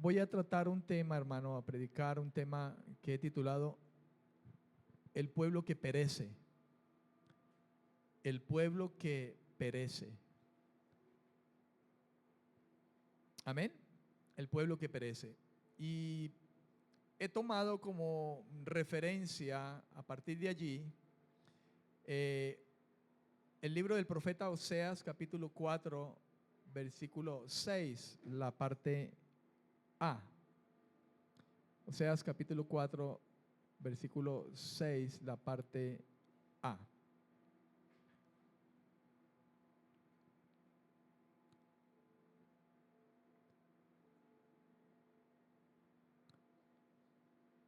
Voy a tratar un tema, hermano, a predicar un tema que he titulado El pueblo que perece. El pueblo que perece. Amén. El pueblo que perece. Y he tomado como referencia a partir de allí el libro del profeta Oseas, capítulo 4, versículo 6, la parte A. Oseas capítulo 4, versículo 6, la parte A.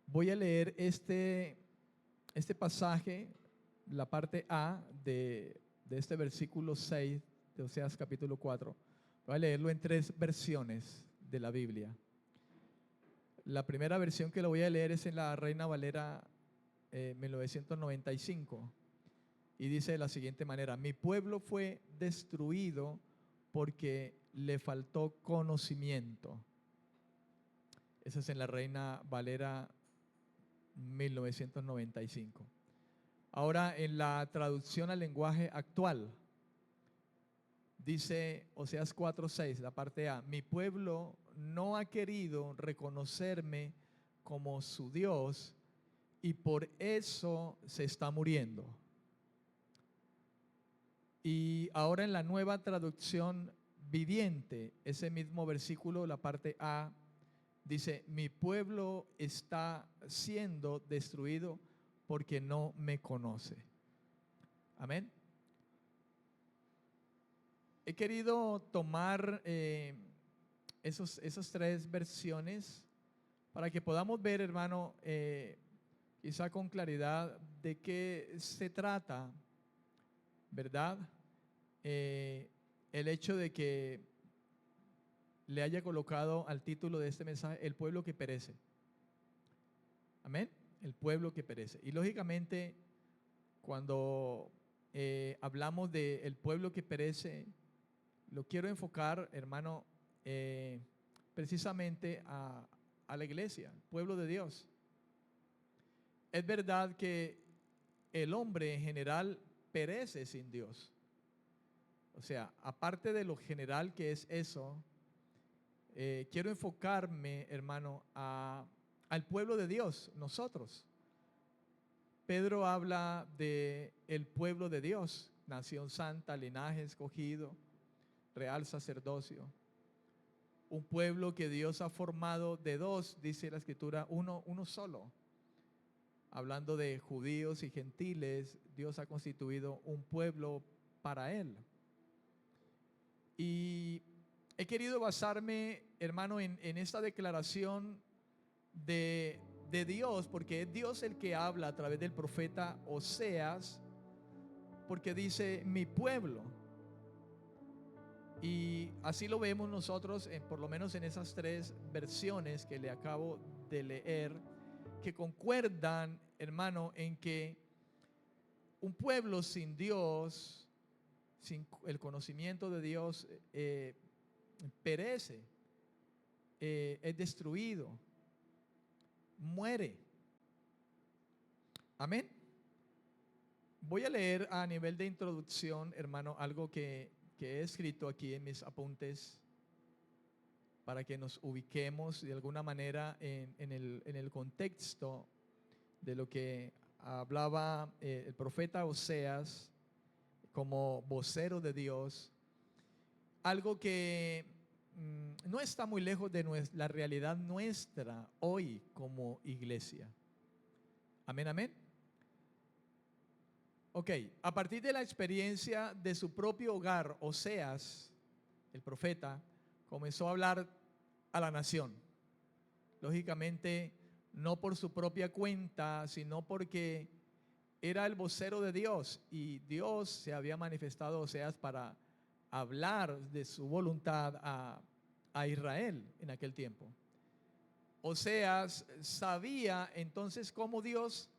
Voy a leer este pasaje, la parte A de este versículo 6 de Oseas capítulo 4. Voy a leerlo en 3 versiones de la Biblia. La primera versión que lo voy a leer es en la Reina Valera 1995 y dice de la siguiente manera: mi pueblo fue destruido porque le faltó conocimiento. Esa es en la Reina Valera 1995. Ahora, en la traducción al lenguaje actual, dice Oseas 4:6, la parte A: mi pueblo no ha querido reconocerme como su Dios y por eso se está muriendo. Y ahora en la nueva traducción viviente, ese mismo versículo, la parte A, dice: mi pueblo está siendo destruido porque no me conoce. Amén. He querido tomar esas 3 versiones para que podamos ver, hermano, quizá con claridad de qué se trata, ¿verdad? El hecho de que le haya colocado al título de este mensaje el pueblo que perece. Amén. El pueblo que perece. Y lógicamente, cuando hablamos del pueblo que perece, lo quiero enfocar, hermano, precisamente a la iglesia, el pueblo de Dios. Es verdad que el hombre en general perece sin Dios. O sea, aparte de lo general que es eso, quiero enfocarme, hermano, al pueblo de Dios, nosotros. Pedro habla de el pueblo de Dios, nación santa, linaje escogido, real sacerdocio. Un pueblo que Dios ha formado de 2, dice la escritura, uno solo. Hablando de judíos y gentiles, Dios ha constituido un pueblo para él. Y he querido basarme, hermano, en esta declaración de Dios, porque es Dios el que habla a través del profeta Oseas, porque dice mi pueblo. Y así lo vemos nosotros, por lo menos en esas 3 versiones que le acabo de leer, que concuerdan, hermano, en que un pueblo sin Dios, sin el conocimiento de Dios, perece, es destruido, muere. Amén. Voy a leer a nivel de introducción, hermano, algo que he escrito aquí en mis apuntes para que nos ubiquemos de alguna manera en el contexto de lo que hablaba el profeta Oseas como vocero de Dios. Algo que no está muy lejos de la realidad nuestra hoy como iglesia. Amén, amén. Ok, a partir de la experiencia de su propio hogar, Oseas, el profeta, comenzó a hablar a la nación. Lógicamente, no por su propia cuenta, sino porque era el vocero de Dios y Dios se había manifestado a Oseas para hablar de su voluntad a Israel en aquel tiempo. Oseas sabía entonces cómo Dios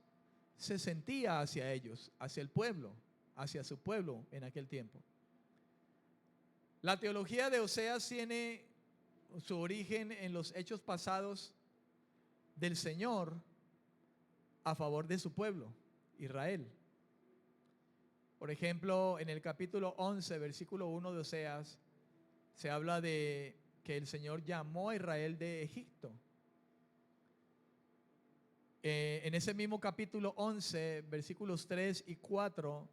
se sentía hacia ellos, hacia el pueblo, hacia su pueblo en aquel tiempo. La teología de Oseas tiene su origen en los hechos pasados del Señor a favor de su pueblo, Israel. Por ejemplo, en el capítulo 11, versículo 1 de Oseas, se habla de que el Señor llamó a Israel de Egipto. En ese mismo capítulo 11, versículos 3 y 4,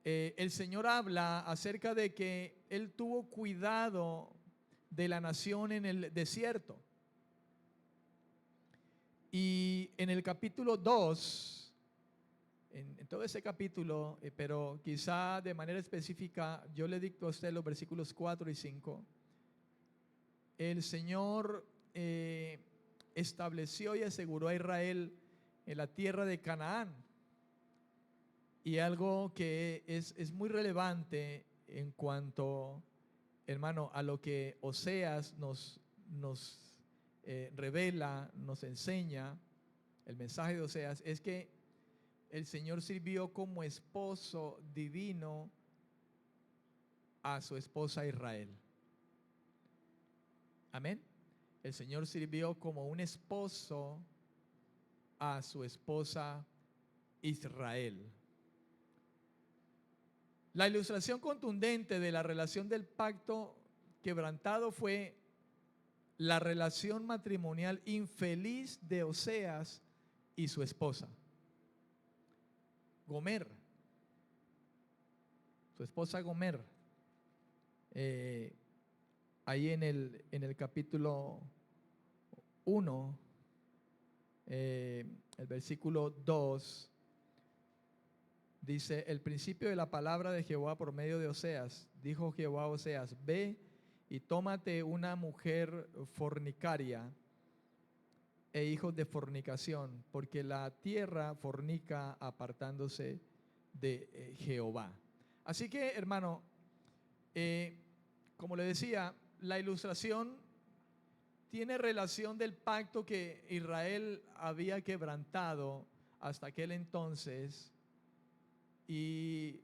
el Señor habla acerca de que Él tuvo cuidado de la nación en el desierto. Y en el capítulo 2, en todo ese capítulo, pero quizá de manera específica, yo le dicto a usted los versículos 4 y 5, el Señor estableció y aseguró a Israel en la tierra de Canaán. Y algo que es muy relevante en cuanto, hermano, a lo que Oseas nos revela, nos enseña, el mensaje de Oseas, es que el Señor sirvió como esposo divino a su esposa Israel. Amén. El Señor sirvió como un esposo a su esposa Israel. La ilustración contundente de la relación del pacto quebrantado fue la relación matrimonial infeliz de Oseas y su esposa, Gomer. Su esposa Gomer. Ahí en el capítulo 1, el versículo 2, dice: el principio de la palabra de Jehová por medio de Oseas. Dijo Jehová a Oseas: ve y tómate una mujer fornicaria e hijos de fornicación, porque la tierra fornica apartándose de Jehová. Así que, hermano, como le decía, la ilustración tiene relación del pacto que Israel había quebrantado hasta aquel entonces, y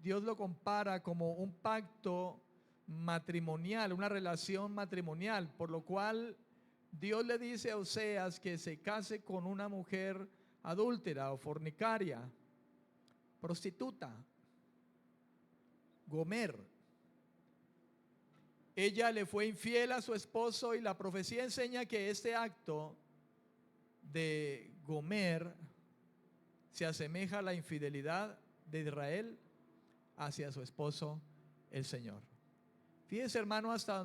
Dios lo compara como un pacto matrimonial, una relación matrimonial, por lo cual Dios le dice a Oseas que se case con una mujer adúltera o fornicaria, prostituta, Gomer. Ella le fue infiel a su esposo, y la profecía enseña que este acto de Gomer se asemeja a la infidelidad de Israel hacia su esposo, el Señor. Fíjese, hermano, hasta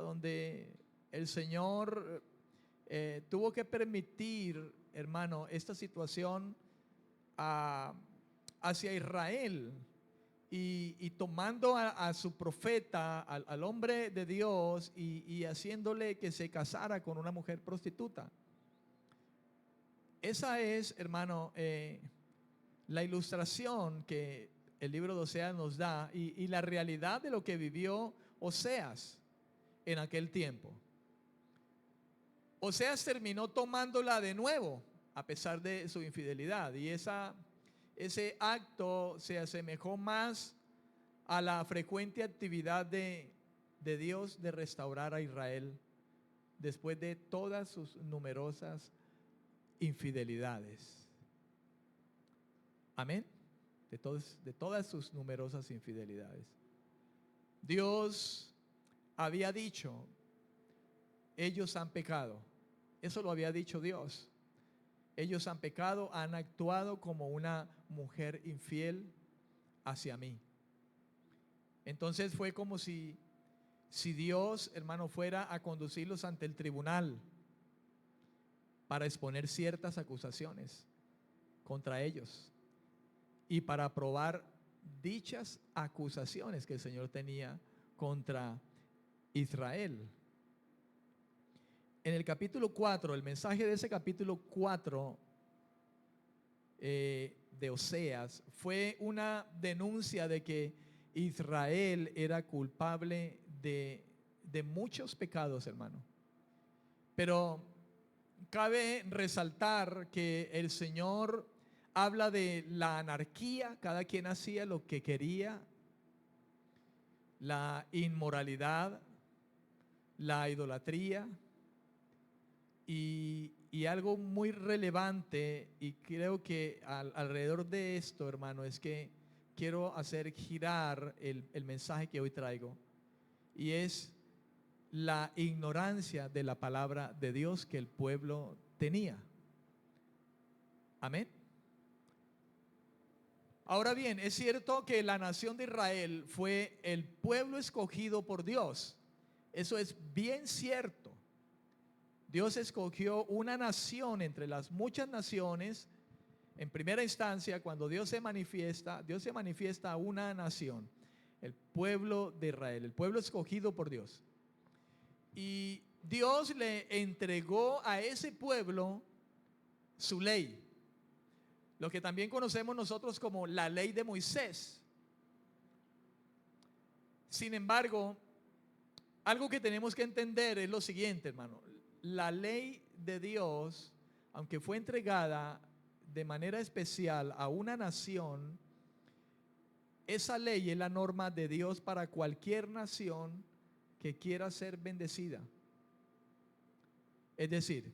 donde el Señor tuvo que permitir, hermano, esta situación hacia Israel, y tomando a su profeta, al hombre de Dios, y haciéndole que se casara con una mujer prostituta. Esa es, hermano, la ilustración que el libro de Oseas nos da, y la realidad de lo que vivió Oseas en aquel tiempo. Oseas terminó tomándola de nuevo a pesar de su infidelidad, y ese acto se asemejó más a la frecuente actividad de Dios de restaurar a Israel después de todas sus numerosas infidelidades. Amén. De todas sus numerosas infidelidades. Dios había dicho: ellos han pecado. Eso lo había dicho Dios. Ellos han pecado, han actuado como una mujer infiel hacia mí. Entonces fue como si Dios, hermano, fuera a conducirlos ante el tribunal para exponer ciertas acusaciones contra ellos y para probar dichas acusaciones que el Señor tenía contra Israel. En el capítulo 4, el mensaje de ese capítulo 4 de Oseas fue una denuncia de que Israel era culpable de muchos pecados, hermano. Pero cabe resaltar que el Señor habla de la anarquía, cada quien hacía lo que quería, la inmoralidad, la idolatría y algo muy relevante, y creo que alrededor de esto, hermano, es que quiero hacer girar el mensaje que hoy traigo, y es la ignorancia de la palabra de Dios que el pueblo tenía. Amén. Ahora bien, es cierto que la nación de Israel fue el pueblo escogido por Dios. Eso es bien cierto. Dios escogió una nación entre las muchas naciones. En primera instancia, cuando Dios se manifiesta a una nación, el pueblo de Israel, el pueblo escogido por Dios. Y Dios le entregó a ese pueblo su ley, lo que también conocemos nosotros como la ley de Moisés. Sin embargo, algo que tenemos que entender es lo siguiente, hermano. La ley de Dios, aunque fue entregada de manera especial a una nación, esa ley es la norma de Dios para cualquier nación que quiera ser bendecida. Es decir,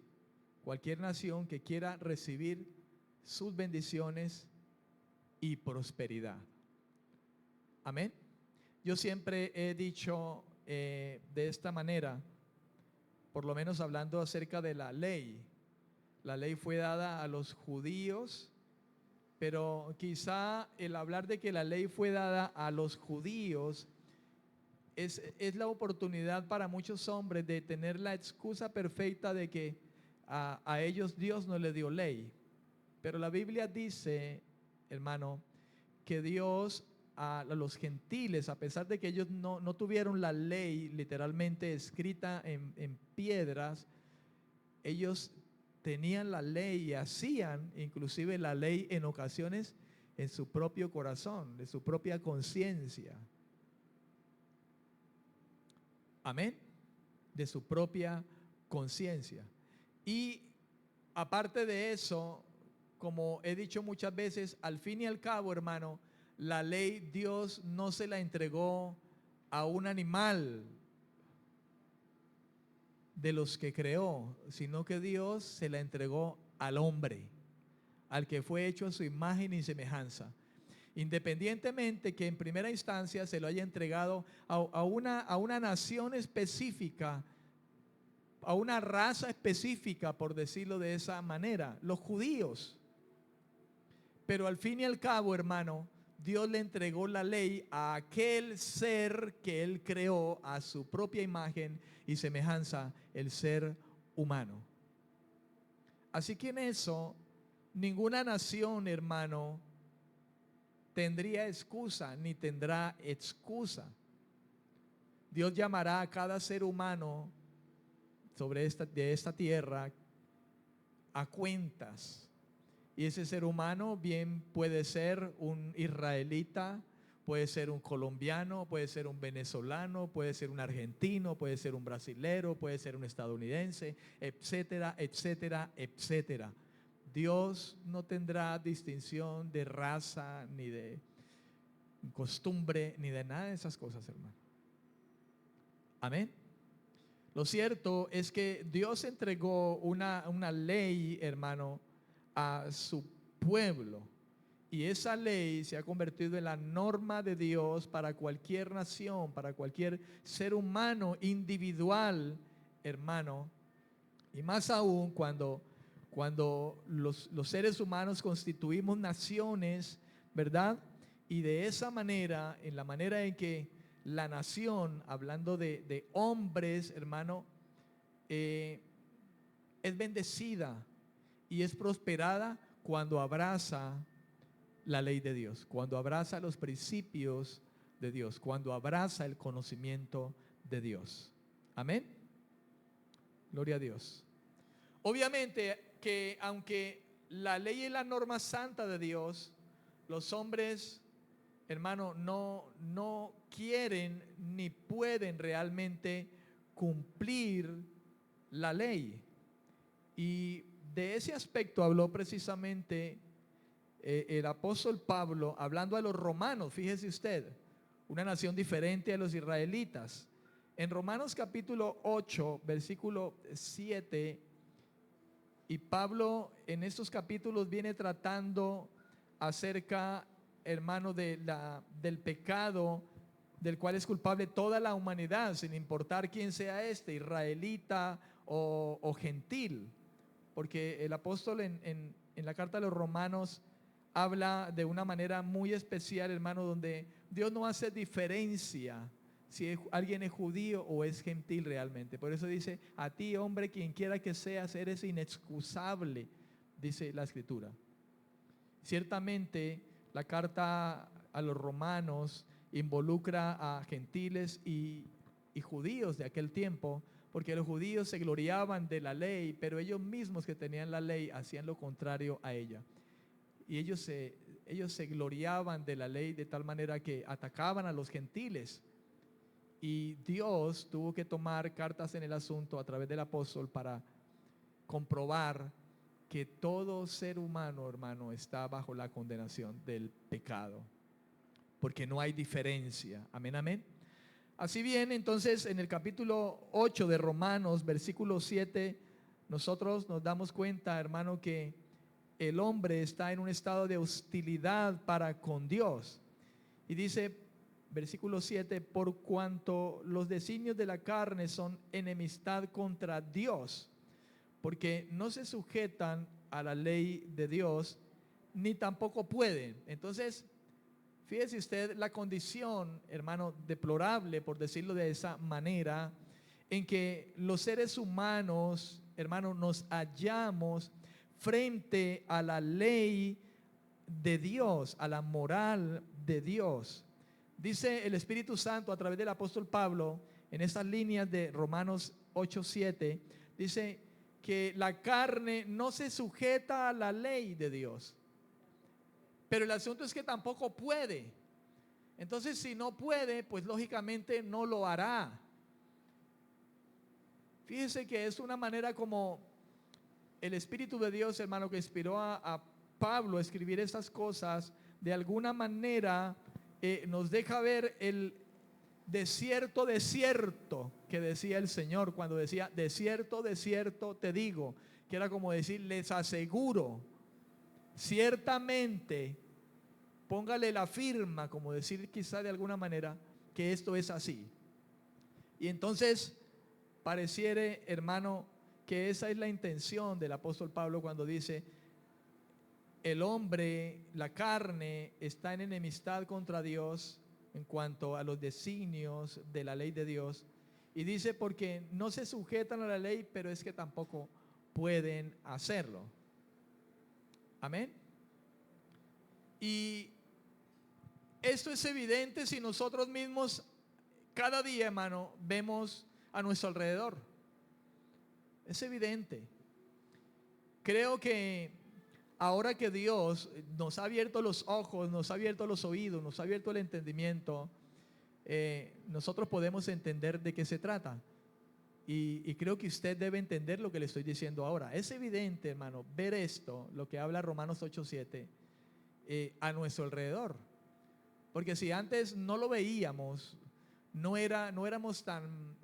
cualquier nación que quiera recibir sus bendiciones y prosperidad. Amén. Yo siempre he dicho de esta manera, por lo menos hablando acerca de la ley. La ley fue dada a los judíos, pero quizá el hablar de que la ley fue dada a los judíos es la oportunidad para muchos hombres de tener la excusa perfecta de que a ellos Dios no les dio ley. Pero la Biblia dice, hermano, que Dios a los gentiles, a pesar de que ellos no tuvieron la ley literalmente escrita en piedras, ellos tenían la ley y hacían inclusive la ley en ocasiones en su propio corazón, de su propia conciencia. Amén. De su propia conciencia. Y aparte de eso, como he dicho muchas veces, al fin y al cabo, hermano, la ley Dios no se la entregó a un animal de los que creó, sino que Dios se la entregó al hombre, al que fue hecho a su imagen y semejanza. Independientemente que en primera instancia se lo haya entregado a una nación específica, a una raza específica, por decirlo de esa manera, los judíos. Pero al fin y al cabo, hermano, Dios le entregó la ley a aquel ser que Él creó a su propia imagen y semejanza, el ser humano. Así que en eso, ninguna nación, hermano, tendría excusa ni tendrá excusa. Dios llamará a cada ser humano de esta tierra a cuentas. Y ese ser humano bien puede ser un israelita, puede ser un colombiano, puede ser un venezolano, puede ser un argentino, puede ser un brasilero, puede ser un estadounidense, etcétera, etcétera, etcétera. Dios no tendrá distinción de raza, ni de costumbre, ni de nada de esas cosas, hermano. Amén. Lo cierto es que Dios entregó una ley, hermano, a su pueblo, y esa ley se ha convertido en la norma de Dios para cualquier nación, para cualquier ser humano individual, hermano, y más aún cuando los seres humanos constituimos naciones, ¿verdad? Y de esa manera, en la manera en que la nación, hablando de hombres, hermano, es bendecida y es prosperada cuando abraza la ley de Dios, cuando abraza los principios de Dios, cuando abraza el conocimiento de Dios. Amén. Gloria a Dios. Obviamente que aunque la ley es la norma santa de Dios, los hombres, hermano, no quieren ni pueden realmente cumplir la ley. Y de ese aspecto habló precisamente el apóstol Pablo, hablando a los romanos. Fíjese usted, una nación diferente a los israelitas. En Romanos capítulo 8, versículo 7, y Pablo en estos capítulos viene tratando acerca, hermano, del pecado del cual es culpable toda la humanidad, sin importar quién sea israelita o gentil. Porque el apóstol en la carta de los Romanos habla de una manera muy especial, hermano, donde Dios no hace diferencia si alguien es judío o es gentil realmente. Por eso dice, a ti, hombre, quien quiera que seas, eres inexcusable, dice la Escritura. Ciertamente, la carta a los romanos involucra a gentiles y judíos de aquel tiempo, porque los judíos se gloriaban de la ley, pero ellos mismos que tenían la ley hacían lo contrario a ella. Y ellos se gloriaban de la ley de tal manera que atacaban a los gentiles. Y Dios tuvo que tomar cartas en el asunto a través del apóstol para comprobar que todo ser humano, hermano, está bajo la condenación del pecado, porque no hay diferencia. Amén, amén. Así bien, entonces en el capítulo 8 de Romanos, versículo 7, nosotros nos damos cuenta, hermano, que el hombre está en un estado de hostilidad para con Dios. Y dice, versículo 7, por cuanto los designios de la carne son enemistad contra Dios, porque no se sujetan a la ley de Dios, ni tampoco pueden. Entonces, fíjese usted la condición, hermano, deplorable, por decirlo de esa manera, en que los seres humanos, hermano, nos hallamos frente a la ley de Dios, a la moral de Dios. Dice el Espíritu Santo a través del apóstol Pablo, en estas líneas de Romanos 8:7, dice que la carne no se sujeta a la ley de Dios. Pero el asunto es que tampoco puede. Entonces, si no puede, pues lógicamente no lo hará. Fíjese que es una manera como el Espíritu de Dios, hermano, que inspiró a Pablo a escribir estas cosas, de alguna manera nos deja ver el desierto que decía el Señor cuando decía, desierto te digo, que era como decir, les aseguro, ciertamente, póngale la firma, como decir quizá de alguna manera, que esto es así. Y entonces pareciere, hermano, que esa es la intención del apóstol Pablo cuando dice, el hombre, la carne, está en enemistad contra Dios en cuanto a los designios de la ley de Dios. Y dice, porque no se sujetan a la ley, pero es que tampoco pueden hacerlo. Amén. Y esto es evidente si nosotros mismos cada día, hermano, vemos a nuestro alrededor. Es evidente. Creo que ahora que Dios nos ha abierto los ojos, nos ha abierto los oídos, nos ha abierto el entendimiento, nosotros podemos entender de qué se trata. Y creo que usted debe entender lo que le estoy diciendo ahora. Es evidente, hermano, ver esto, lo que habla Romanos 8:7, a nuestro alrededor. Porque si antes no lo veíamos, no éramos tan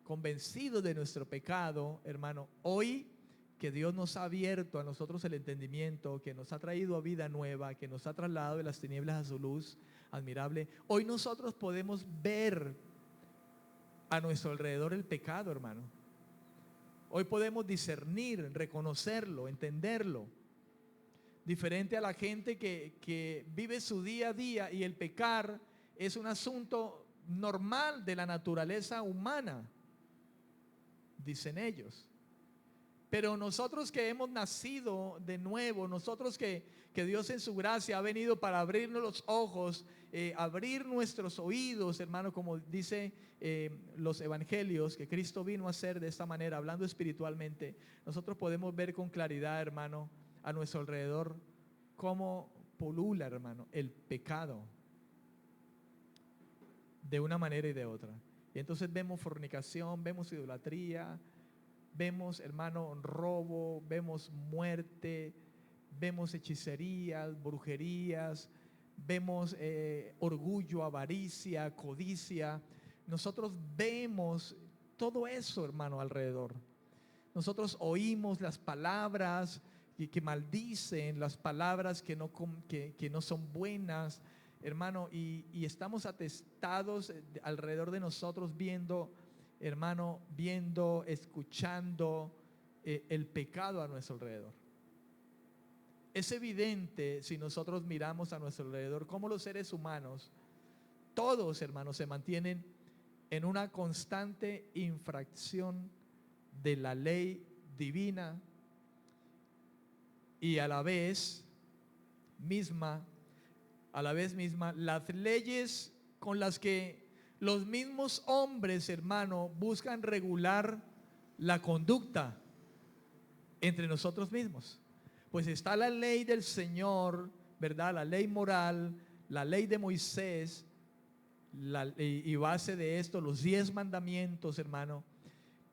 convencidos de nuestro pecado, hermano, hoy que Dios nos ha abierto a nosotros el entendimiento, que nos ha traído a vida nueva, que nos ha trasladado de las tinieblas a su luz admirable, hoy nosotros podemos ver a nuestro alrededor el pecado, hermano. Hoy podemos discernir, reconocerlo, entenderlo. Diferente a la gente que vive su día a día, y el pecar es un asunto normal de la naturaleza humana, dicen ellos. Pero nosotros que hemos nacido de nuevo, nosotros que Dios en su gracia ha venido para abrirnos los ojos, abrir nuestros oídos, hermano, como dice los evangelios, que Cristo vino a hacer de esta manera, hablando espiritualmente, nosotros podemos ver con claridad, hermano, a nuestro alrededor cómo pulula, hermano, el pecado de una manera y de otra. Y entonces vemos fornicación, vemos idolatría, vemos, hermano, robo, vemos muerte, vemos hechicerías, brujerías, vemos orgullo, avaricia, codicia. nosotros vemos todo eso, hermano, alrededor. Nosotros oímos las palabras que maldicen, las palabras que no son buenas, hermano, y estamos atestados alrededor de nosotros viendo, hermano, escuchando el pecado a nuestro alrededor. Es evidente si nosotros miramos a nuestro alrededor cómo los seres humanos, todos, hermanos, se mantienen en una constante infracción de la ley divina y a la vez misma, las leyes con las que los mismos hombres, hermano, buscan regular la conducta entre nosotros mismos. Pues está la ley del Señor, ¿verdad? La ley moral, la ley de Moisés, y base de esto, los 10 mandamientos, hermano.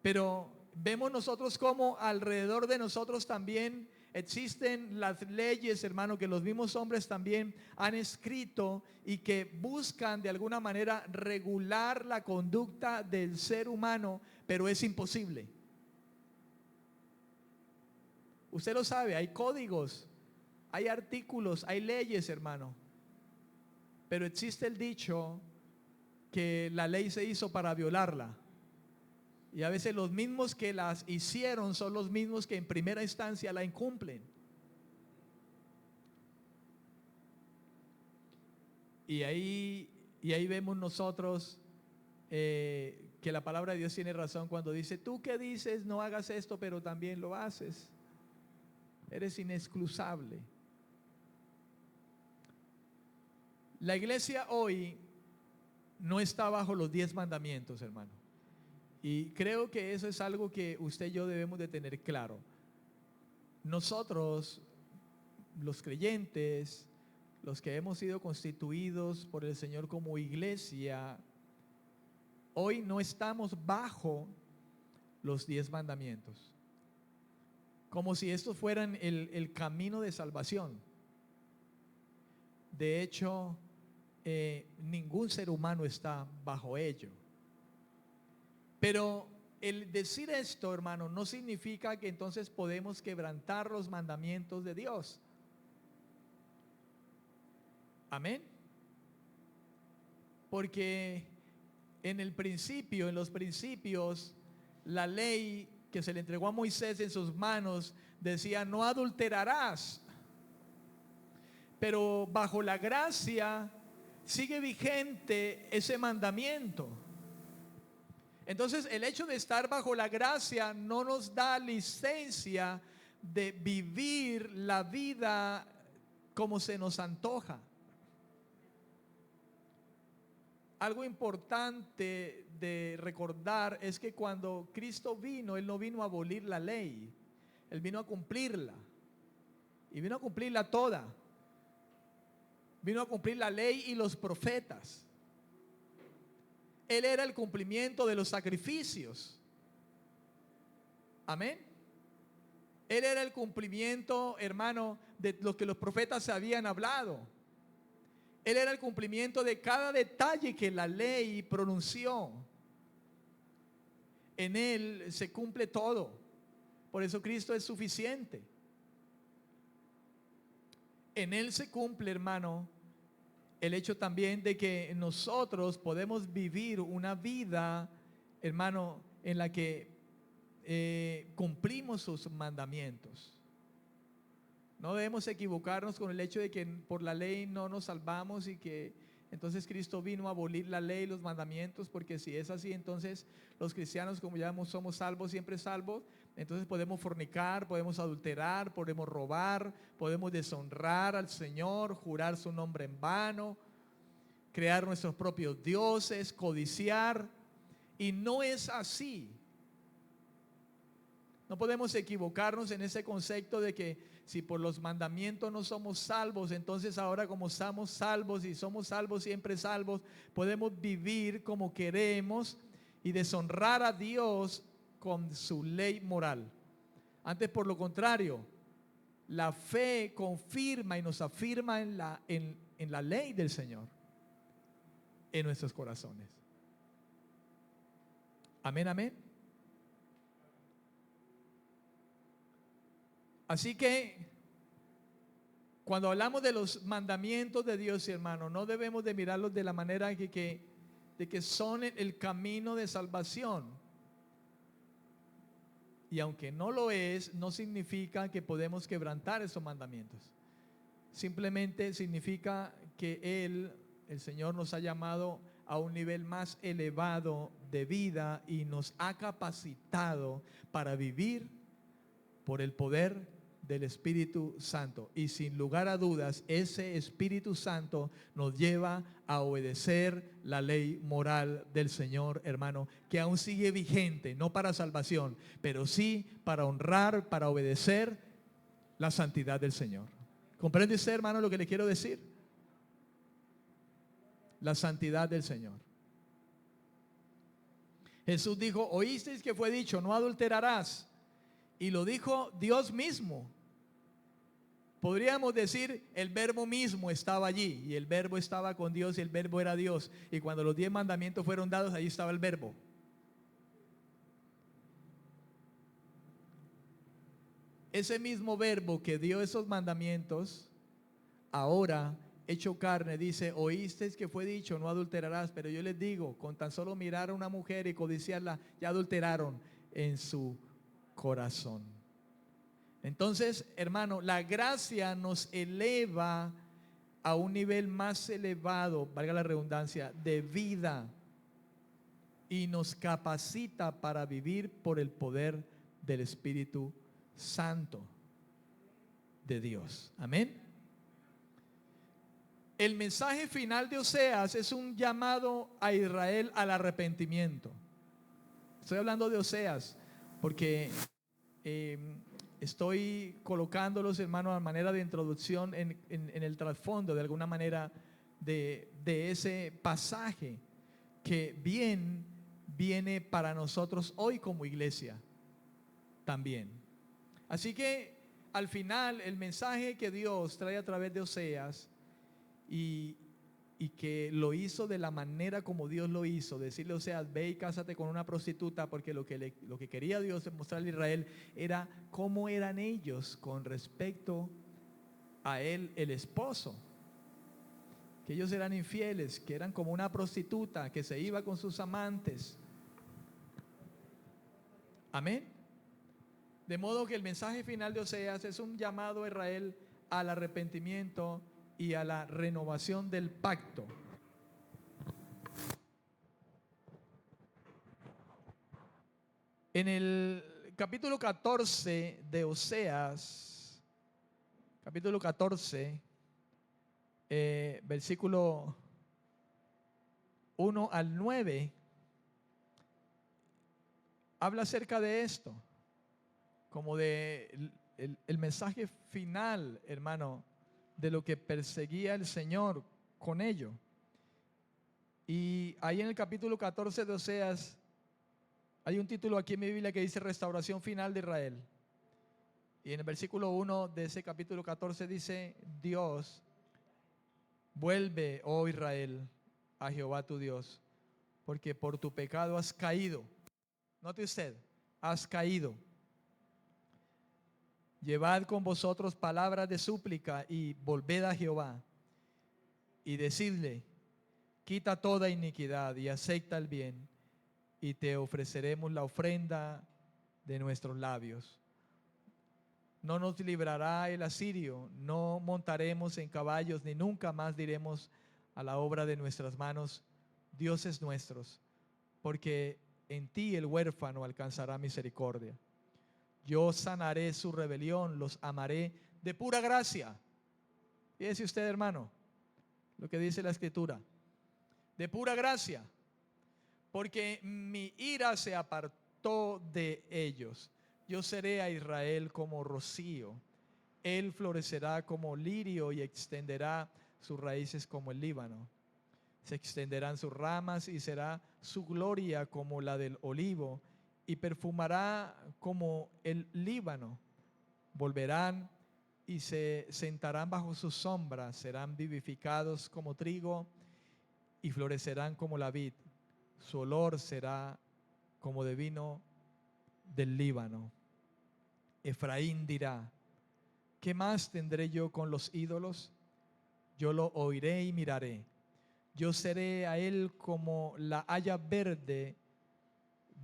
Pero vemos nosotros cómo alrededor de nosotros también existen las leyes, hermano, que los mismos hombres también han escrito y que buscan de alguna manera regular la conducta del ser humano, pero es imposible. Usted lo sabe, hay códigos, hay artículos, hay leyes, hermano. Pero existe el dicho que la ley se hizo para violarla. Y a veces los mismos que las hicieron son los mismos que en primera instancia la incumplen. Y ahí vemos nosotros que la palabra de Dios tiene razón cuando dice: tú que dices no hagas esto, pero también lo haces. Eres inexcusable. La iglesia hoy no está bajo los 10 mandamientos, hermano. Y creo que eso es algo que usted y yo debemos de tener claro. Nosotros, los creyentes, los que hemos sido constituidos por el Señor como iglesia, hoy no estamos bajo los 10 mandamientos. Como si estos fueran el camino de salvación. De hecho, ningún ser humano está bajo ello. Pero el decir esto, hermano, no significa que entonces podemos quebrantar los mandamientos de Dios. Amén. Porque en los principios, la ley que se le entregó a Moisés en sus manos decía: no adulterarás. Pero bajo la gracia sigue vigente ese mandamiento. Entonces, el hecho de estar bajo la gracia no nos da licencia de vivir la vida como se nos antoja. Algo importante de recordar es que cuando Cristo vino, Él no vino a abolir la ley, Él vino a cumplirla. Y vino a cumplirla toda. Vino a cumplir la ley y los profetas. Él era el cumplimiento de los sacrificios. Amén. Él era el cumplimiento, hermano, de lo que los profetas habían hablado. Él era el cumplimiento de cada detalle que la ley pronunció. En Él se cumple todo. Por eso Cristo es suficiente. En Él se cumple, hermano, el hecho también de que nosotros podemos vivir una vida, hermano, en la que cumplimos sus mandamientos. No debemos equivocarnos con el hecho de que por la ley no nos salvamos y que entonces Cristo vino a abolir la ley y los mandamientos, porque si es así, entonces los cristianos, como ya somos salvos, siempre salvos, entonces podemos fornicar, podemos adulterar, podemos robar, podemos deshonrar al Señor, jurar su nombre en vano, crear nuestros propios dioses, codiciar, y no es así. No podemos equivocarnos en ese concepto de que si por los mandamientos no somos salvos, entonces ahora como somos salvos y somos salvos siempre salvos, podemos vivir como queremos y deshonrar a Dios con su ley moral. Antes, por lo contrario, la fe confirma y nos afirma en la ley del Señor en nuestros corazones. Amén, amén. Así que cuando hablamos de los mandamientos de Dios, hermano, no debemos de mirarlos de la manera de que son el camino de salvación. Y aunque no lo es, no significa que podemos quebrantar esos mandamientos. Simplemente significa que el Señor, nos ha llamado a un nivel más elevado de vida y nos ha capacitado para vivir por el poder del Espíritu Santo. Y sin lugar a dudas, ese Espíritu Santo nos lleva a obedecer la ley moral del Señor, hermano, que aún sigue vigente, no para salvación, pero sí para honrar, para obedecer la santidad del Señor. ¿Comprende usted, hermano, lo que le quiero decir? La santidad del Señor. Jesús dijo: oísteis que fue dicho, no adulterarás. Y lo dijo Dios mismo. Podríamos decir, el verbo mismo estaba allí, y el verbo estaba con Dios, y el verbo era Dios. Y cuando los 10 mandamientos fueron dados, allí estaba el verbo. Ese mismo verbo que dio esos mandamientos, ahora hecho carne, dice: oísteis que fue dicho, no adulterarás. Pero yo les digo, con tan solo mirar a una mujer y codiciarla, ya adulteraron en su corazón. Entonces, hermano, la gracia nos eleva a un nivel más elevado, valga la redundancia, de vida, y nos capacita para vivir por el poder del Espíritu Santo de Dios. Amén. El mensaje final de Oseas es un llamado a Israel al arrepentimiento. Estoy hablando de Oseas porque estoy colocándolos, hermanos, a manera de introducción en el trasfondo, de alguna manera, de ese pasaje que bien viene para nosotros hoy como iglesia también. Así que al final, el mensaje que Dios trae a través de Oseas, y que lo hizo de la manera como Dios lo hizo, decirle: Oseas, ve y cásate con una prostituta, porque lo que quería Dios mostrarle a Israel era cómo eran ellos con respecto a él, el esposo, que ellos eran infieles, que eran como una prostituta que se iba con sus amantes. Amén. De modo que el mensaje final de Oseas es un llamado a Israel al arrepentimiento y a la renovación del pacto. En el capítulo 14 de Oseas, capítulo 14, versículo 1 al 9, habla acerca de esto, como de el mensaje final, hermano, de lo que perseguía el Señor con ello. Y ahí en el capítulo 14 de Oseas hay un título aquí en mi Biblia que dice: restauración final de Israel. Y en el versículo 1 de ese capítulo 14 dice: Dios, vuelve, oh Israel, a Jehová tu Dios, porque por tu pecado has caído. Note usted, has caído. Llevad con vosotros palabras de súplica y volved a Jehová y decidle: quita toda iniquidad y acepta el bien, y te ofreceremos la ofrenda de nuestros labios. No nos librará el asirio, no montaremos en caballos, ni nunca más diremos a la obra de nuestras manos: dioses nuestros, porque en ti el huérfano alcanzará misericordia. Yo sanaré su rebelión, los amaré de pura gracia. Fíjese usted, hermano, lo que dice la Escritura: de pura gracia, porque mi ira se apartó de ellos. Yo seré a Israel como rocío, él florecerá como lirio y extenderá sus raíces como el Líbano. Se extenderán sus ramas y será su gloria como la del olivo, y perfumará como el Líbano. Volverán y se sentarán bajo su sombra, serán vivificados como trigo y florecerán como la vid. Su olor será como de vino del Líbano. Efraín dirá: ¿qué más tendré yo con los ídolos? Yo lo oiré y miraré. Yo seré a él como la haya verde,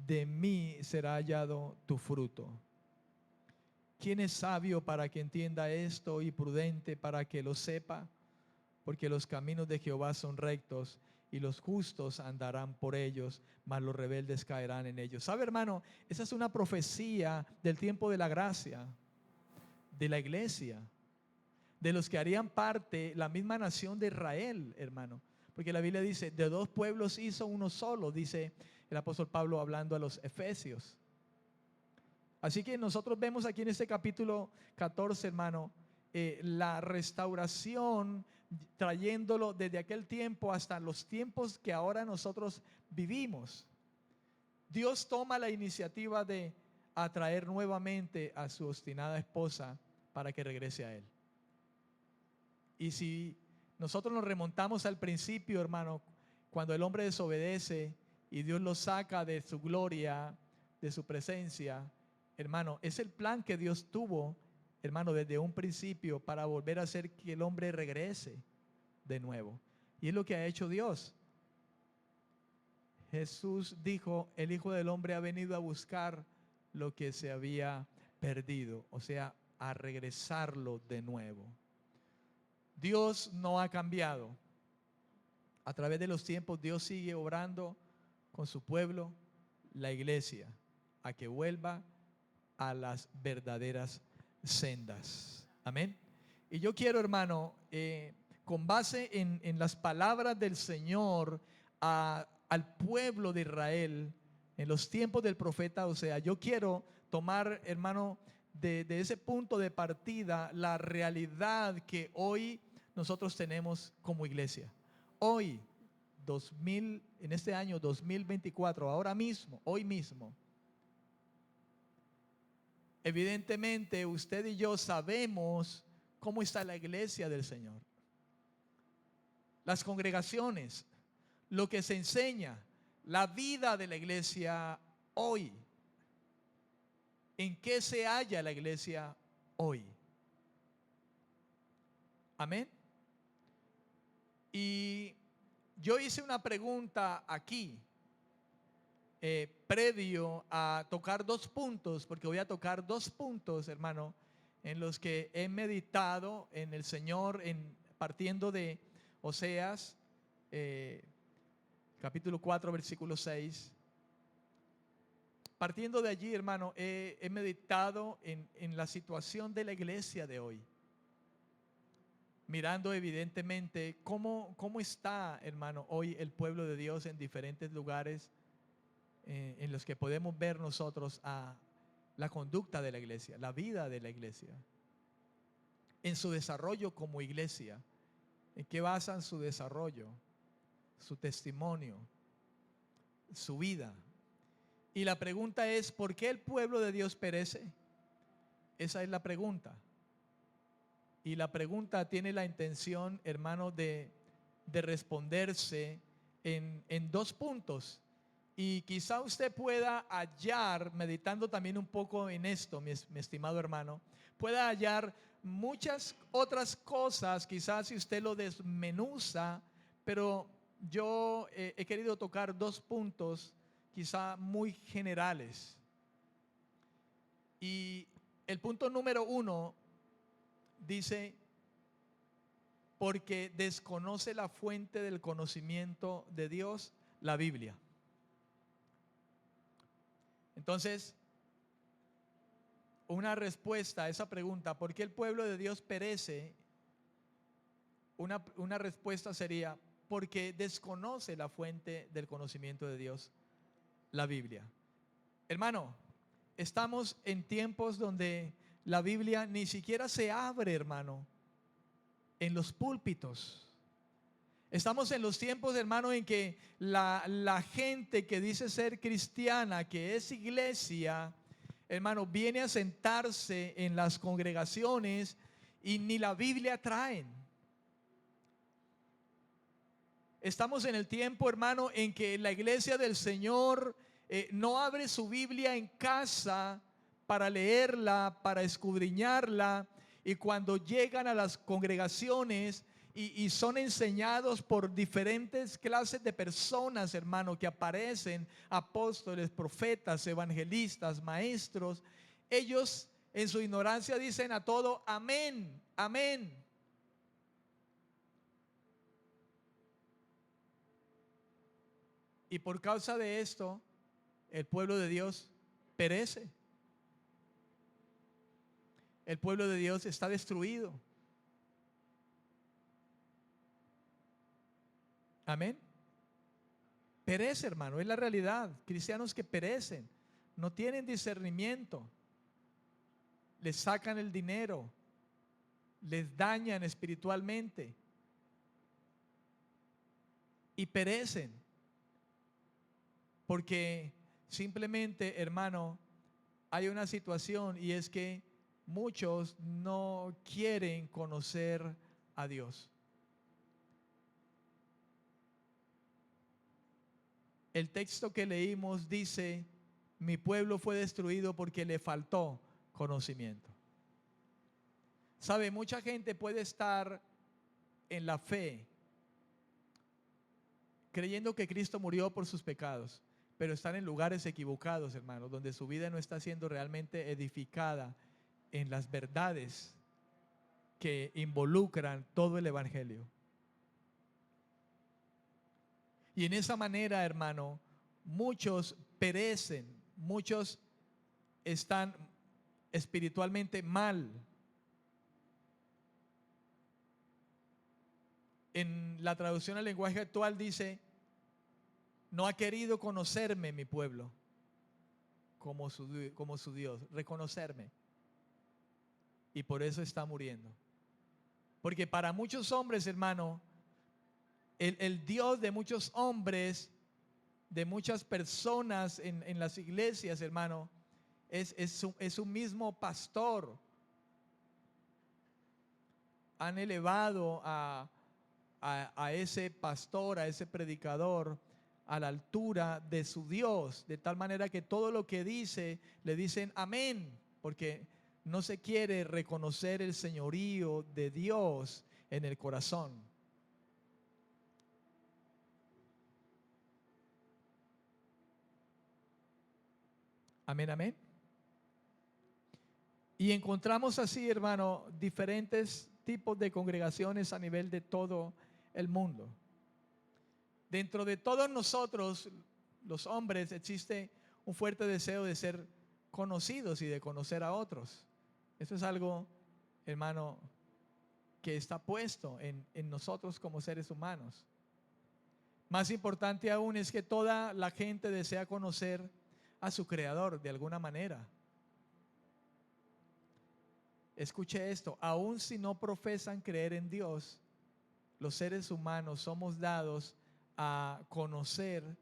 de mí será hallado tu fruto. ¿Quién es sabio para que entienda esto y prudente para que lo sepa? Porque los caminos de Jehová son rectos y los justos andarán por ellos, mas los rebeldes caerán en ellos. ¿Sabe, hermano? Esa es una profecía del tiempo de la gracia, de la iglesia, de los que harían parte la misma nación de Israel, hermano. Porque la Biblia dice, de dos pueblos hizo uno solo, dice el apóstol Pablo hablando a los efesios. Así que nosotros vemos aquí en este capítulo 14, hermano, la restauración, trayéndolo desde aquel tiempo hasta los tiempos que ahora nosotros vivimos. Dios toma la iniciativa de atraer nuevamente a su obstinada esposa para que regrese a él. Y si nosotros nos remontamos al principio, hermano, cuando el hombre desobedece y Dios lo saca de su gloria, de su presencia, hermano, es el plan que Dios tuvo, hermano, desde un principio para volver a hacer que el hombre regrese de nuevo. Y es lo que ha hecho Dios. Jesús dijo, el Hijo del Hombre ha venido a buscar lo que se había perdido, o sea, a regresarlo de nuevo. Dios no ha cambiado. A través de los tiempos Dios sigue obrando con su pueblo, la iglesia, a que vuelva a las verdaderas sendas. Amén. Y yo quiero, hermano, con base en las palabras del Señor al pueblo de Israel en los tiempos del profeta Osea, yo quiero tomar, hermano, de ese punto de partida la realidad que hoy nosotros tenemos como iglesia. Hoy, en este año 2024, ahora mismo, hoy mismo, evidentemente usted y yo sabemos cómo está la iglesia del Señor. Las congregaciones, lo que se enseña, la vida de la iglesia hoy. ¿En qué se halla la iglesia hoy? Amén. Y yo hice una pregunta aquí, previo a tocar dos puntos, porque voy a tocar dos puntos, hermano, en los que he meditado en el Señor, partiendo de Oseas, capítulo 4, versículo 6. Partiendo de allí, hermano, he meditado en la situación de la iglesia de hoy. Mirando evidentemente cómo está, hermano, hoy el pueblo de Dios en diferentes lugares en los que podemos ver nosotros a la conducta de la iglesia, la vida de la iglesia, en su desarrollo como iglesia. ¿En qué basan su desarrollo, su testimonio, su vida? Y la pregunta es, ¿por qué el pueblo de Dios perece? Esa es la pregunta. Y la pregunta tiene la intención, hermano, de responderse en dos puntos. Y quizá usted pueda hallar, meditando también un poco en esto, mi estimado hermano, pueda hallar muchas otras cosas, quizás si usted lo desmenuza, pero yo he querido tocar dos puntos quizá muy generales. Y el punto número uno dice, porque desconoce la fuente del conocimiento de Dios, la Biblia. Entonces, una respuesta a esa pregunta, ¿por qué el pueblo de Dios perece? Una respuesta sería, porque desconoce la fuente del conocimiento de Dios, la Biblia. Hermano, estamos en tiempos donde la Biblia ni siquiera se abre, hermano, en los púlpitos. Estamos en los tiempos, hermano, en que la gente que dice ser cristiana, que es iglesia, hermano, viene a sentarse en las congregaciones y ni la Biblia traen. Estamos en el tiempo, hermano, en que la iglesia del Señor no abre su Biblia en casa para leerla, para escudriñarla, y cuando llegan a las congregaciones y son enseñados por diferentes clases de personas, hermano, que aparecen, apóstoles, profetas, evangelistas, maestros, ellos en su ignorancia dicen a todo, amén, amén. Y por causa de esto, el pueblo de Dios perece. El pueblo de Dios está destruido. Amén. Perece, hermano, es la realidad. Cristianos que perecen, no tienen discernimiento, les sacan el dinero, les dañan espiritualmente y perecen porque simplemente, hermano, hay una situación, y es que muchos no quieren conocer a Dios. El texto que leímos dice: mi pueblo fue destruido porque le faltó conocimiento. Sabe, mucha gente puede estar en la fe creyendo que Cristo murió por sus pecados, pero están en lugares equivocados, hermanos, donde su vida no está siendo realmente edificada en las verdades que involucran todo el evangelio. Y en esa manera, hermano, muchos perecen, muchos están espiritualmente mal. En la traducción al lenguaje actual dice: no ha querido conocerme mi pueblo como su Dios, reconocerme. Y por eso está muriendo. Porque para muchos hombres, hermano, el Dios de muchos hombres, de muchas personas en las iglesias, hermano, es un mismo pastor. Han elevado a ese pastor, a ese predicador, a la altura de su Dios, de tal manera que todo lo que dice, le dicen amén, porque no se quiere reconocer el señorío de Dios en el corazón. Amén, amén. Y encontramos así, hermano, diferentes tipos de congregaciones a nivel de todo el mundo. Dentro de todos nosotros, los hombres, existe un fuerte deseo de ser conocidos y de conocer a otros. Eso es algo, hermano, que está puesto en nosotros como seres humanos. Más importante aún es que toda la gente desea conocer a su Creador de alguna manera. Escuche esto: aun si no profesan creer en Dios, los seres humanos somos dados a conocer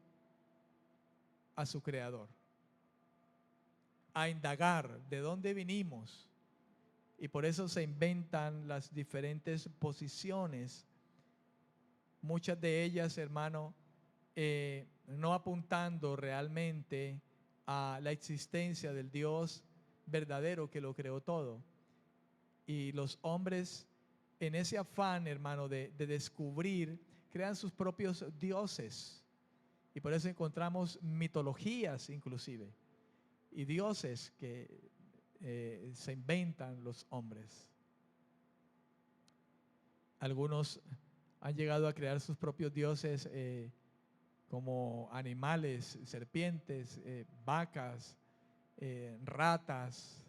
a su Creador, a indagar de dónde vinimos. Y por eso se inventan las diferentes posiciones, muchas de ellas, hermano, no apuntando realmente a la existencia del Dios verdadero que lo creó todo. Y los hombres, en ese afán, hermano, de descubrir, crean sus propios dioses. Y por eso encontramos mitologías inclusive, y dioses que se inventan los hombres. Algunos han llegado a crear sus propios dioses como animales, serpientes, vacas, ratas,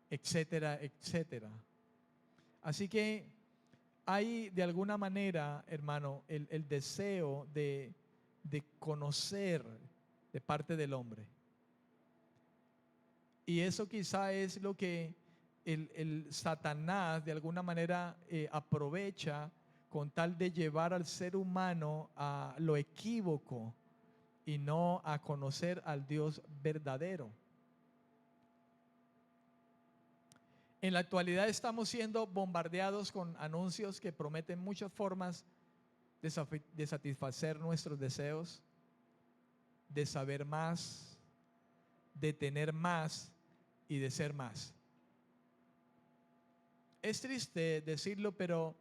etcétera, etcétera. Así que hay de alguna manera, hermano, el deseo de conocer de parte del hombre. Y eso quizá es lo que el Satanás de alguna manera aprovecha con tal de llevar al ser humano a lo equívoco y no a conocer al Dios verdadero. En la actualidad estamos siendo bombardeados con anuncios que prometen muchas formas de satisfacer nuestros deseos. de saber más, de tener más y de ser más. Es triste decirlo, pero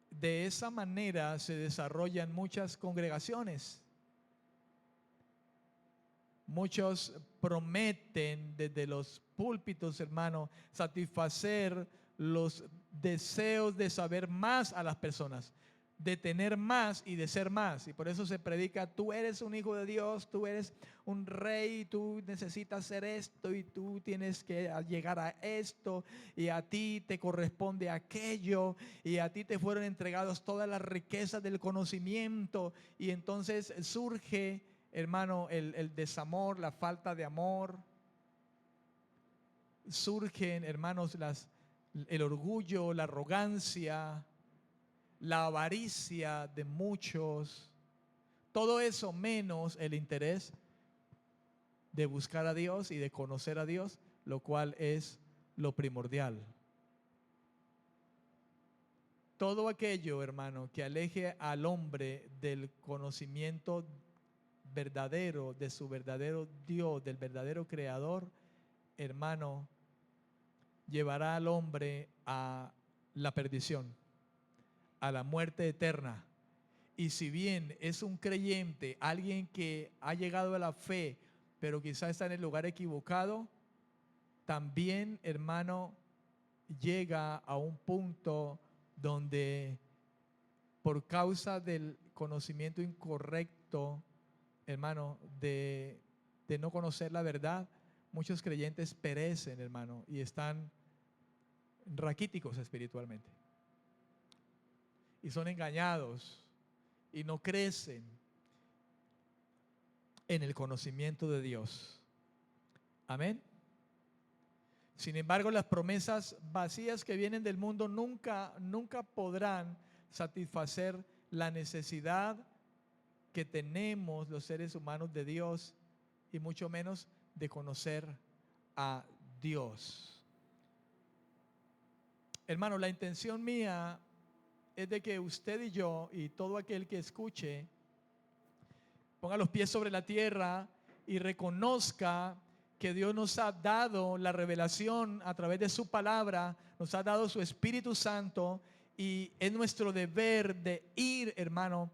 de esa manera se desarrollan muchas congregaciones. Muchos prometen desde los púlpitos, hermano, satisfacer los deseos de saber más a las personas, de tener más y de ser más. Y por eso se predica: tú eres un hijo de Dios, tú eres un rey, tú necesitas ser esto y tú tienes que llegar a esto y a ti te corresponde aquello y a ti te fueron entregados todas las riquezas del conocimiento. Y entonces surge, hermano, el desamor, la falta de amor. Surgen, hermanos, el orgullo, la arrogancia, la avaricia de muchos. Todo eso menos el interés de buscar a Dios y de conocer a Dios, lo cual es lo primordial. Todo aquello, hermano, que aleje al hombre del conocimiento verdadero, de su verdadero Dios, del verdadero Creador, hermano, llevará al hombre a la perdición, a la muerte eterna. Y si bien es un creyente, alguien que ha llegado a la fe, pero quizá está en el lugar equivocado, también, hermano, llega a un punto donde por causa del conocimiento incorrecto, hermano, de no conocer la verdad, muchos creyentes perecen, hermano, y están raquíticos espiritualmente. Y son engañados y no crecen en el conocimiento de Dios. Amén. Sin embargo, las promesas vacías que vienen del mundo nunca podrán satisfacer la necesidad que tenemos los seres humanos de Dios y mucho menos de conocer a Dios. Hermano, la intención mía es de que usted y yo y todo aquel que escuche ponga los pies sobre la tierra y reconozca que Dios nos ha dado la revelación a través de su palabra, nos ha dado su Espíritu Santo, y es nuestro deber de ir, hermano,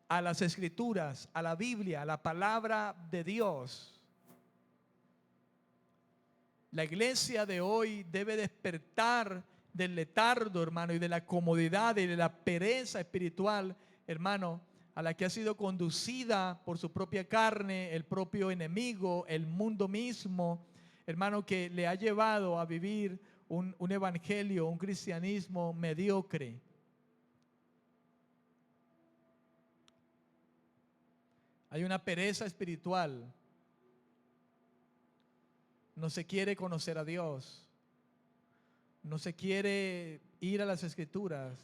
a las Escrituras, a la Biblia, a la palabra de Dios. La iglesia de hoy debe despertar del letargo, hermano, y de la comodidad y de la pereza espiritual, hermano, a la que ha sido conducida por su propia carne, el propio enemigo, el mundo mismo, hermano, que le ha llevado a vivir un evangelio, un cristianismo mediocre. Hay una pereza espiritual. No se quiere conocer a Dios. No se quiere ir a las Escrituras.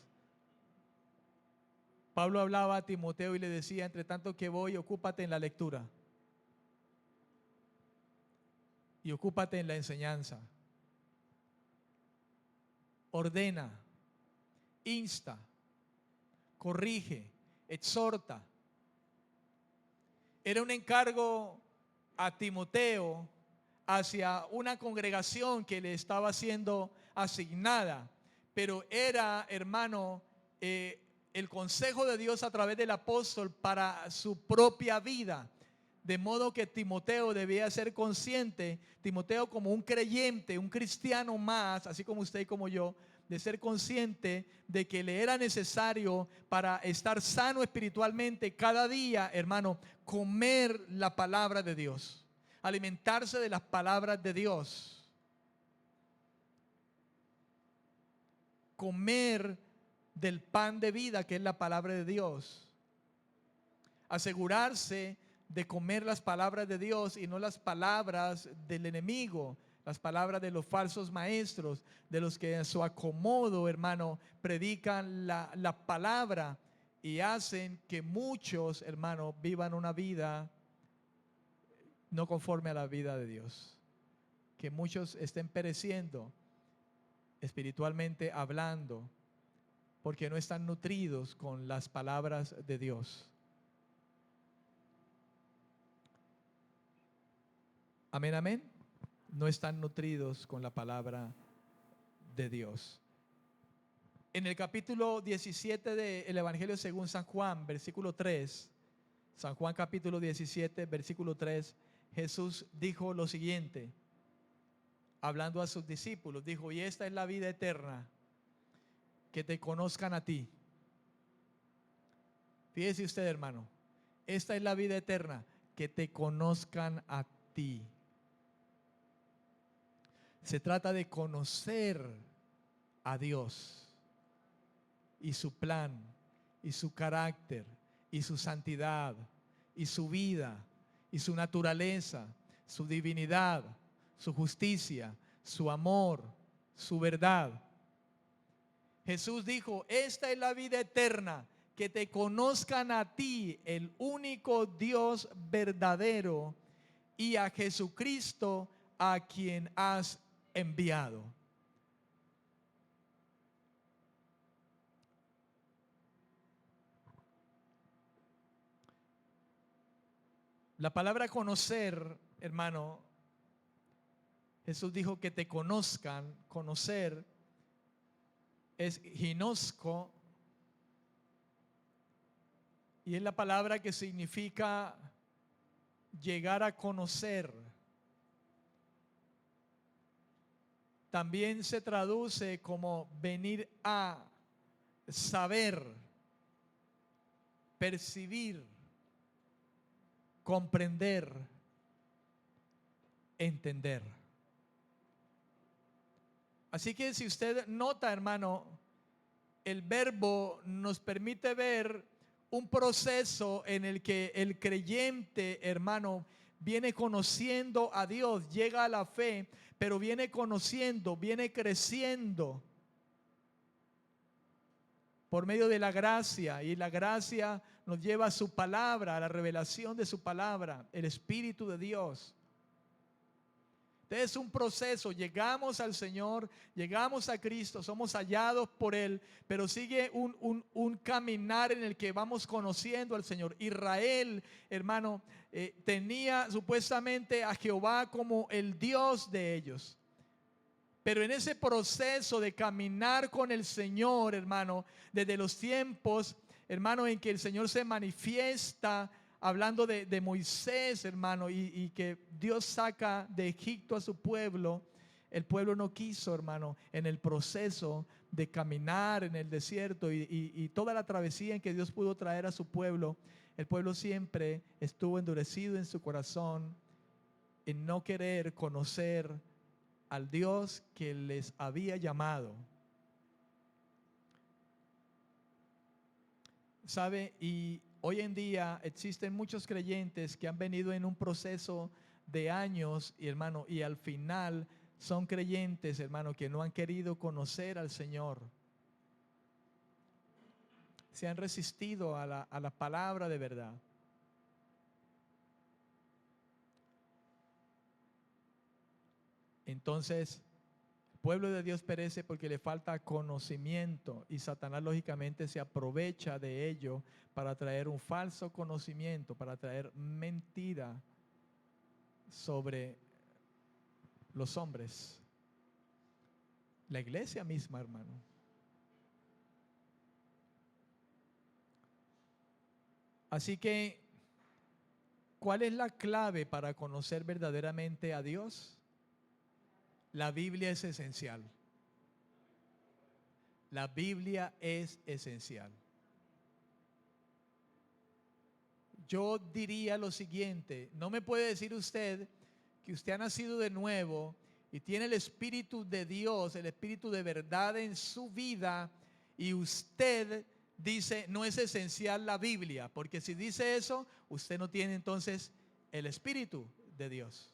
Pablo hablaba a Timoteo y le decía: entre tanto que voy, ocúpate en la lectura y ocúpate en la enseñanza. Ordena, insta, corrige, exhorta. Era un encargo a Timoteo hacia una congregación que le estaba siendo asignada, pero era, hermano, el consejo de Dios a través del apóstol para su propia vida. De modo que Timoteo debía ser consciente, Timoteo como un creyente, un cristiano más, así como usted y como yo, de ser consciente de que le era necesario, para estar sano espiritualmente, cada día, hermano, comer la palabra de Dios, alimentarse de las palabras de Dios, comer del pan de vida que es la palabra de Dios, asegurarse de comer las palabras de Dios y no las palabras del enemigo, las palabras de los falsos maestros, de los que en su acomodo, hermano, predican la palabra y hacen que muchos, hermano, vivan una vida no conforme a la vida de Dios, que muchos estén pereciendo espiritualmente hablando, porque no están nutridos con las palabras de Dios. Amén, amén. No están nutridos con la palabra de Dios. En el capítulo 17 del Evangelio según San Juan, versículo 3, San Juan capítulo 17, versículo 3, Jesús dijo lo siguiente, hablando a sus discípulos, dijo: y esta es la vida eterna, que te conozcan a ti. Fíjese usted, hermano, esta es la vida eterna, que te conozcan a ti. Se trata de conocer a Dios y su plan y su carácter y su santidad y su vida y su naturaleza, su divinidad, su justicia, su amor, su verdad. Jesús dijo: esta es la vida eterna, que te conozcan a ti, el único Dios verdadero, y a Jesucristo, a quien has enviado. La palabra conocer, hermano, Jesús dijo que te conozcan. Conocer es ginosko, y es la palabra que significa llegar a conocer. También se traduce como venir a saber, percibir, comprender, entender. Así que si usted nota, hermano, el verbo nos permite ver un proceso en el que el creyente, hermano, viene conociendo a Dios, llega a la fe, pero viene conociendo, viene creciendo por medio de la gracia, y la gracia nos lleva a su palabra, a la revelación de su palabra, el Espíritu de Dios. Es un proceso, llegamos al Señor, llegamos a Cristo, somos hallados por Él, pero sigue un caminar en el que vamos conociendo al Señor. Israel, hermano, tenía supuestamente a Jehová como el Dios de ellos. Pero en ese proceso de caminar con el Señor, hermano, desde los tiempos, hermano, en que el Señor se manifiesta, hablando de Moisés, hermano, y que Dios saca de Egipto a su pueblo, el pueblo no quiso, hermano, en el proceso de caminar en el desierto y toda la travesía en que Dios pudo traer a su pueblo, el pueblo siempre estuvo endurecido en su corazón en no querer conocer al Dios que les había llamado. ¿Sabe? Y hoy en día existen muchos creyentes que han venido en un proceso de años, y hermano, y al final son creyentes, hermano, que no han querido conocer al Señor. Se han resistido a la palabra de verdad. Entonces, el pueblo de Dios perece porque le falta conocimiento, y Satanás lógicamente se aprovecha de ello para traer un falso conocimiento, para traer mentira sobre los hombres. La iglesia misma, hermano. Así que, ¿cuál es la clave para conocer verdaderamente a Dios? La Biblia es esencial. La Biblia es esencial. Yo diría lo siguiente: no me puede decir usted que usted ha nacido de nuevo y tiene el Espíritu de Dios, el Espíritu de verdad en su vida, y usted dice no es esencial la Biblia, porque si dice eso, usted no tiene entonces el Espíritu de Dios.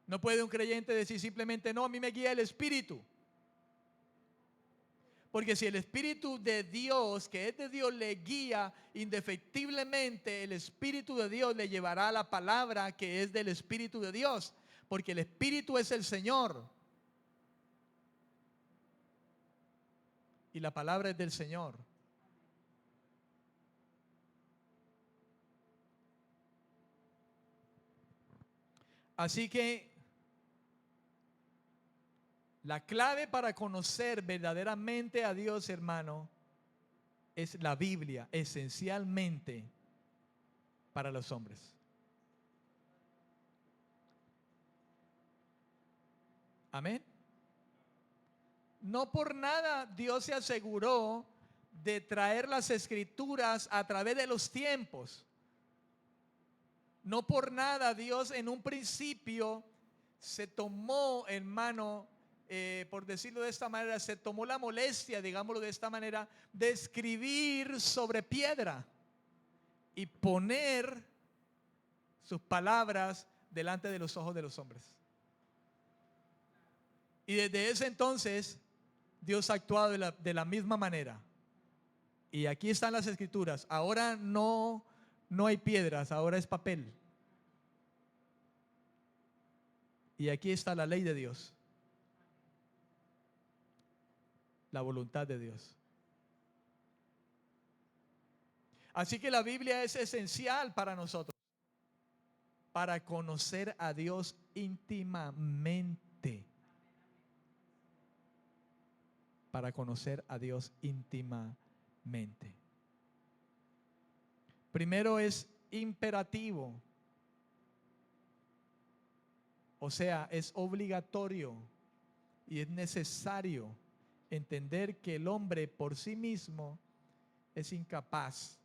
No puede un creyente decir simplemente no, a mí me guía el Espíritu. Porque si el Espíritu de Dios, que es de Dios, le guía, indefectiblemente el Espíritu de Dios le llevará a la palabra que es del Espíritu de Dios. Porque el Espíritu es el Señor. Y la palabra es del Señor. Así que la clave para conocer verdaderamente a Dios, hermano, es la Biblia, esencialmente para los hombres. Amén. No por nada Dios se aseguró de traer las escrituras a través de los tiempos. No por nada Dios en un principio se tomó, hermano, por decirlo de esta manera, se tomó la molestia, digámoslo de esta manera, de escribir sobre piedra y poner sus palabras delante de los ojos de los hombres. Y desde ese entonces Dios ha actuado de la misma manera. Y aquí están las escrituras. Ahora no hay piedras, ahora es papel. Y aquí está la ley de Dios, la voluntad de Dios. Así que la Biblia es esencial para nosotros, para conocer a Dios íntimamente. Para conocer a Dios íntimamente. Primero es imperativo. O sea, es obligatorio y es necesario entender que el hombre por sí mismo es incapaz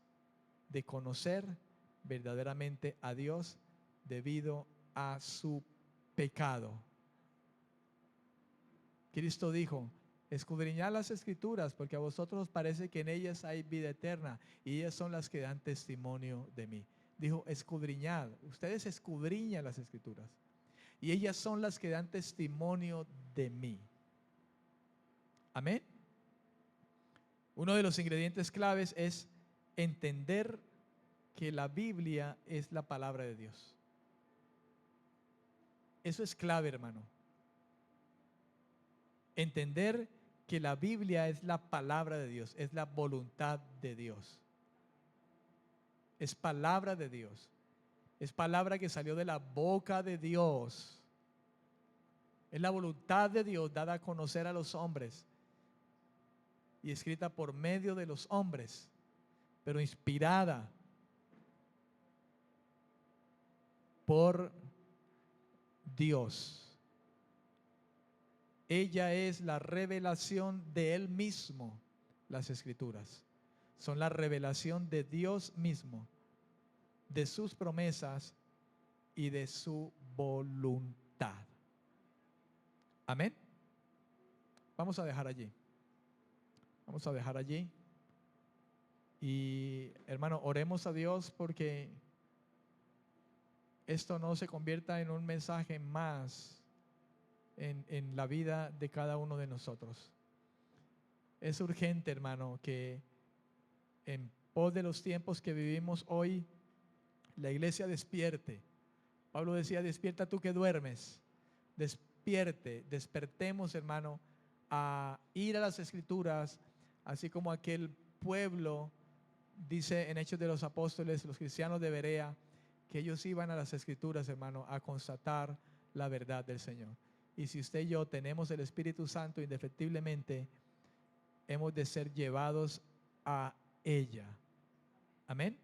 de conocer verdaderamente a Dios debido a su pecado. Cristo dijo: escudriñad las escrituras, porque a vosotros os parece que en ellas hay vida eterna, y ellas son las que dan testimonio de mí. Dijo: escudriñad, ustedes escudriñan las escrituras, y ellas son las que dan testimonio de mí. Amén. Uno de los ingredientes claves es entender que la Biblia es la palabra de Dios. Eso es clave, hermano. Entender que la Biblia es la palabra de Dios, es la voluntad de Dios. Es palabra de Dios. Es palabra que salió de la boca de Dios. Es la voluntad de Dios dada a conocer a los hombres y escrita por medio de los hombres, pero inspirada por Dios. Ella es la revelación de Él mismo. Las escrituras son la revelación de Dios mismo, de sus promesas y de su voluntad. Amén. Vamos a dejar allí. Vamos a dejar allí. Y hermano, oremos a Dios porque esto no se convierta en un mensaje más en la vida de cada uno de nosotros. Es urgente, hermano, que en pos de los tiempos que vivimos hoy, la iglesia despierte. Pablo decía: despierta tú que duermes. Despertemos, hermano, a ir a las escrituras, así como aquel pueblo, dice en Hechos de los Apóstoles, los cristianos de Berea, que ellos iban a las escrituras, hermano, a constatar la verdad del Señor. Y si usted y yo tenemos el Espíritu Santo, indefectiblemente hemos de ser llevados a ella. Amén.